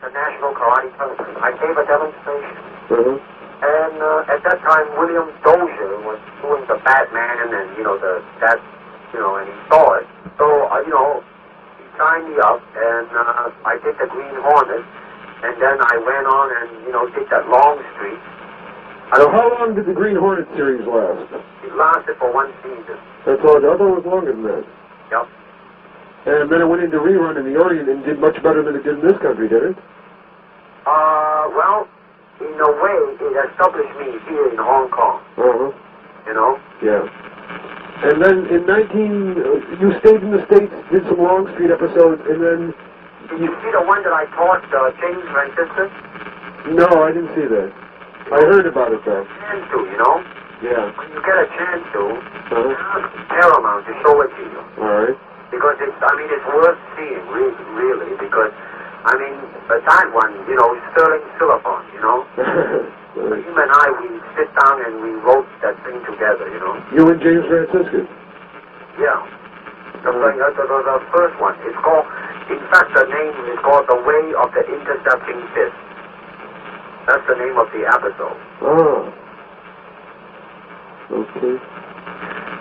the National Karate Tournament. I gave a demonstration. Uh-huh. And at that time, William Dozier was doing the Batman and, and he saw it. So, he signed me up, and I did the Green Hornet, and then I went on and, did that Long Street. So how long did the Green Hornet series last? It lasted for one season. That's all. I thought it was longer than that. Yep. And then it went into rerun in the Orient and did much better than it did in this country, did it? Well, in a way, it established me here in Hong Kong. Uh-huh. Yeah. And then you stayed in the States, did some Long Street episodes, and then... Did you see the one that I taught James Franciscus? No, I didn't see that. I heard about it, though. Chance to, Yeah. When you get a chance to, Uh-huh. ask Paramount to show it to you. All right. Because it's worth seeing, really, because, that one, Sterling Silverphone, Him and I, we sit down and we wrote that thing together, You and James Franciscus? Yeah. The first one. It's called, in fact, the name is called The Way of the Intercepting Fist. That's the name of the episode. Oh. Okay.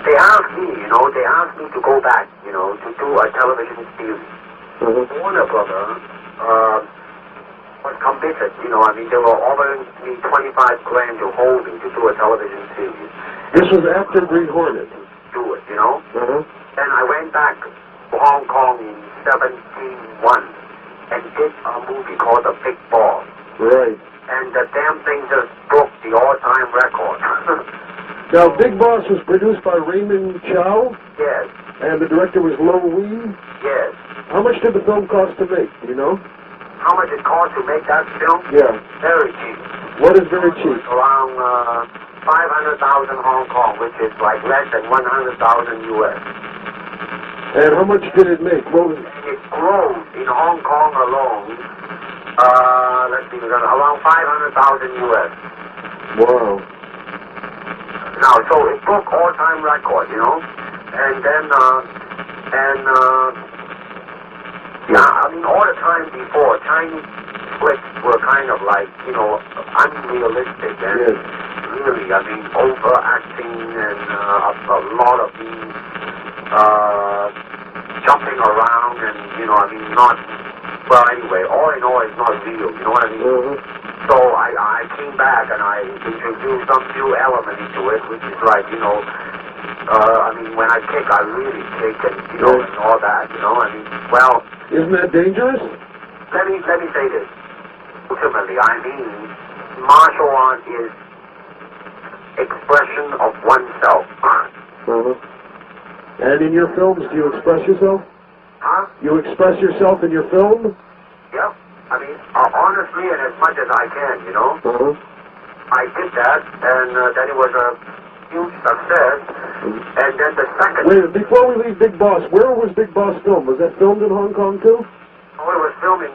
They asked me to go back, to do a television series. Uh-huh. Warner Brother was committed, they were offering me $25,000 to hold me to do a television series. This was after Green Hornet? Do it, Uh-huh. Then I went back to Hong Kong in 1971 and did a movie called The Big Boss. Right. And the damn thing just broke the all-time record. Now, Big Boss was produced by Raymond Chow? Yes. And the director was Lo Wee? Yes. How much did the film cost to make, do you know? How much it cost to make that film? Yeah. Very cheap. What is very cheap? Around 500,000 Hong Kong, which is like less than 100,000 US. And how much did it make? What was it? It grows in Hong Kong alone, around 500,000 US. Wow. Now, so it broke all-time record, and then, all the time before, Chinese flicks were kind of like, unrealistic and really, overacting and a lot of these jumping around and, anyway, all in all, it's not real, you know what I mean? Mm-hmm. So I came back and I introduced some new element into it, which is like, when I kick, I really kick and, and all that, well... Isn't that dangerous? Let me say this. Ultimately, martial art is expression of oneself. Uh-huh. And in your films, do you express yourself? Huh? You express yourself in your film? Yep. Honestly and as much as I can, Uh-huh. I did that, and then it was a huge success. And then the second... Wait, before we leave Big Boss, where was Big Boss filmed? Was that filmed in Hong Kong, too? Oh, it was filmed in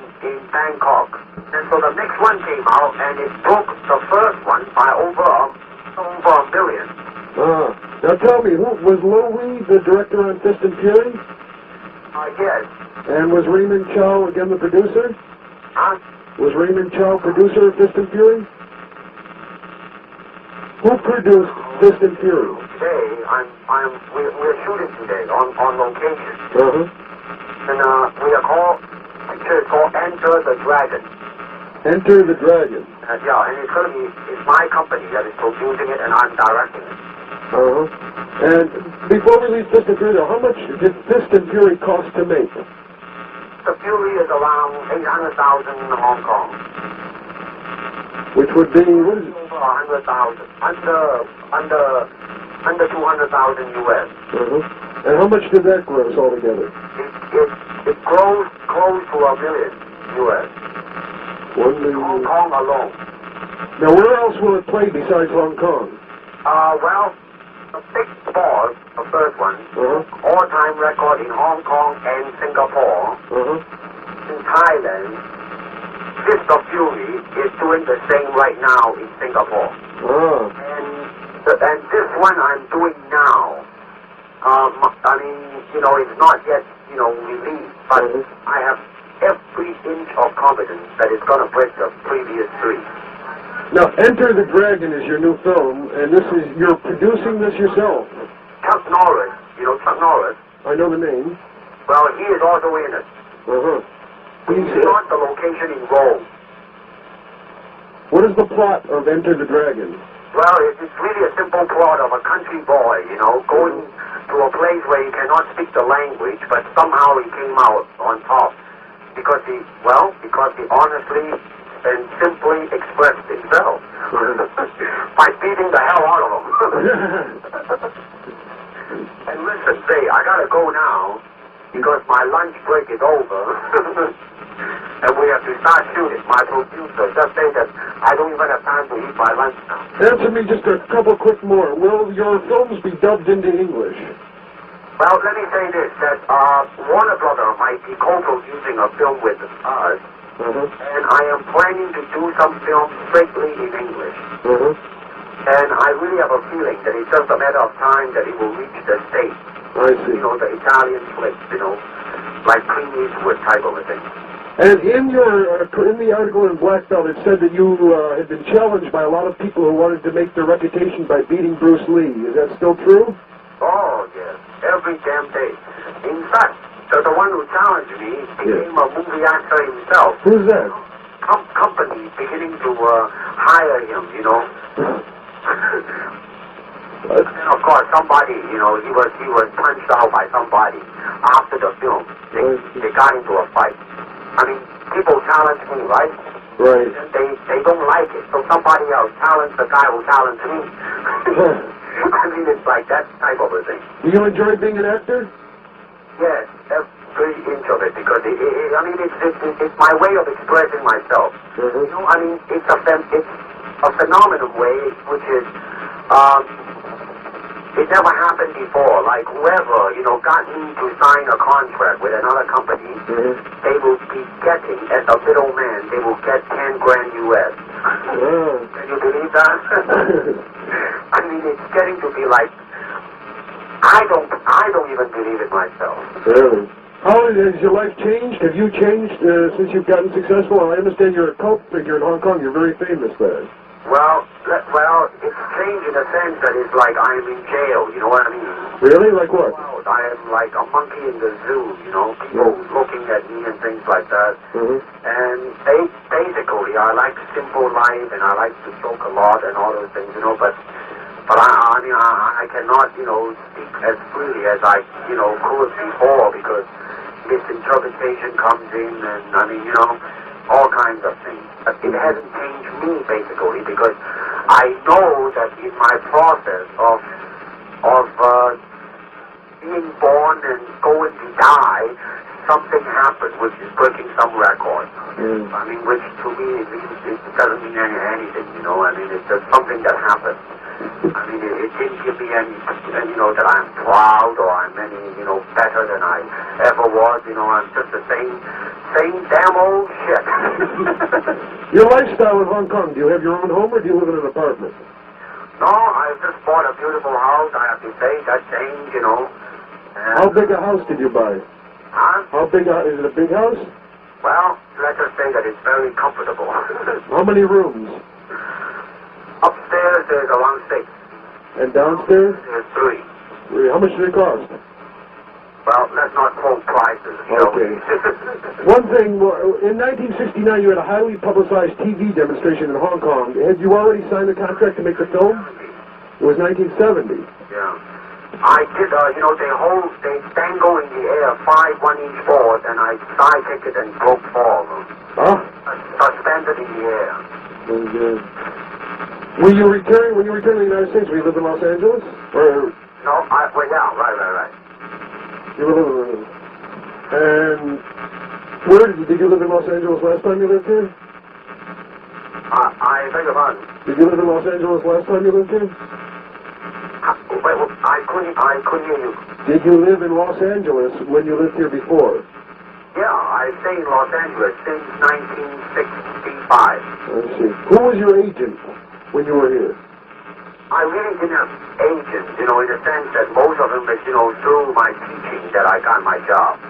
Bangkok. And so the next one came out, and it broke the first one by over a million. Now tell me, was Lo Wee the director on Fist and Fury? Yes. And was Raymond Chow again the producer? Huh? Was Raymond Chow producer of Fist and Fury? Who produced Fist and Fury? Today, we're shooting today on location. Uh-huh. And we are called Enter the Dragon. Enter the Dragon. And it's my company that is producing it and I'm directing it. Uh-huh. And before we leave Fist and Fury, how much did Fist and Fury cost to make? The Fury is around 800,000 Hong Kong. Which would be, what is it? Over 100,000. Under 200,000 US. Uh-huh. And how much did that gross altogether? It grows close to $1 million US. 1 million. Hong Kong alone. Now, where else will it play besides Hong Kong? Well, the Big Boss, the first one, all-time record in Hong Kong and Singapore. In Thailand, Fist of Fury is doing the same right now in Singapore. And this one I'm doing now, it's not yet, released, but I have every inch of competence that is going to break the previous three. Now, Enter the Dragon is your new film, and you're producing this yourself. Chuck Norris, you know Chuck Norris? I know the name. Well, he is also in it. Uh-huh. We shot the location in Rome. What is the plot of Enter the Dragon? Well, it's really a simple plot of a country boy, you know, going to a place where he cannot speak the language, but somehow he came out on top. Because he honestly and simply expressed himself by beating the hell out of him. And listen, say, I gotta go now because my lunch break is over. And we have to start shooting. My producer just said that I don't even have time to eat my lunch now. Answer me just a couple quick more. Will your films be dubbed into English? Well, let me say this, that Warner Brother might be co-producing a film with us, and I am planning to do some films strictly in English. And I really have a feeling that it's just a matter of time that it will reach the States. I see. You know, the Italian flicks, you know, like Clint Eastwood type of a thing. And in the article in Black Belt, it said that you had been challenged by a lot of people who wanted to make their reputation by beating Bruce Lee. Is that still true? Oh, yes. Every damn day. In fact, the one who challenged me became a movie actor himself. Who's that? Company beginning to hire him, you know. And of course, somebody, you know, he was punched out by somebody after the film. They got into a fight. I mean, people challenge me, right? Right. They don't like it, so somebody else challenged the guy who challenged me. I mean, it's like that type of a thing. Do you enjoy being an actor? Yes, every inch of it, because it's my way of expressing myself. You know, I mean, it's a phenomenal way, which is, it never happened before. Like whoever, you know, got me to sign a contract with another company, they will be getting, as a middleman, they will get 10 grand US. Can you believe that? I mean, it's getting to be like, I don't even believe it myself. Really? How has your life changed? Have you changed since you've gotten successful? I understand you're a cult figure in Hong Kong. You're very famous there. Well, it's changed in a sense that it's like I am in jail, you know what I mean? Really? Like what? I am like a monkey in the zoo, you know, people looking at me and things like that. And basically, I like simple life and I like to joke a lot and all those things, you know, but I mean, I cannot, you know, speak as freely as I, you know, could before because misinterpretation comes in and, I mean, you know, all kinds of things. But it hasn't changed me, basically, because I know that in my process of being born and going to die, something happened which is breaking some record. I mean, which to me, it doesn't mean anything, you know. I mean, it's just something that happened. I mean, it didn't give me any, you know, that I'm proud or I'm any, you know, better than I ever was. You know, I'm just the same damn old shit. Your lifestyle in Hong Kong, do you have your own home or do you live in an apartment? No, I just bought a beautiful house, I have to say. That changed, you know. How big a house did you buy? Huh? How big is it a big house? Well, let's just say that it's very comfortable. How many rooms? Upstairs there's around 6. And downstairs? There's 3. How much did it cost? Well, let's not quote prices, you know. Okay. One thing, in 1969 you had a highly publicized TV demonstration in Hong Kong. Had you already signed the contract to make the film? It was 1970. Yeah. I did, you know, they dangle in the air 5 1-inch boards, and I side-kicked it and broke 4 of them. Huh? Suspended in the air. Very good. When you return to the United States, will you live in Los Angeles? Or? No, well, yeah, right. You live in... And where did you live in Los Angeles last time you lived here? I beg your pardon? Did you live in Los Angeles last time you lived here? Wait, I couldn't hear you. Did you live in Los Angeles when you lived here before? Yeah, I stayed in Los Angeles since 1965. I see. Who was your agent when you were here? I really didn't have agents, you know, in the sense that most of them is, you know, through my teaching that I got my job.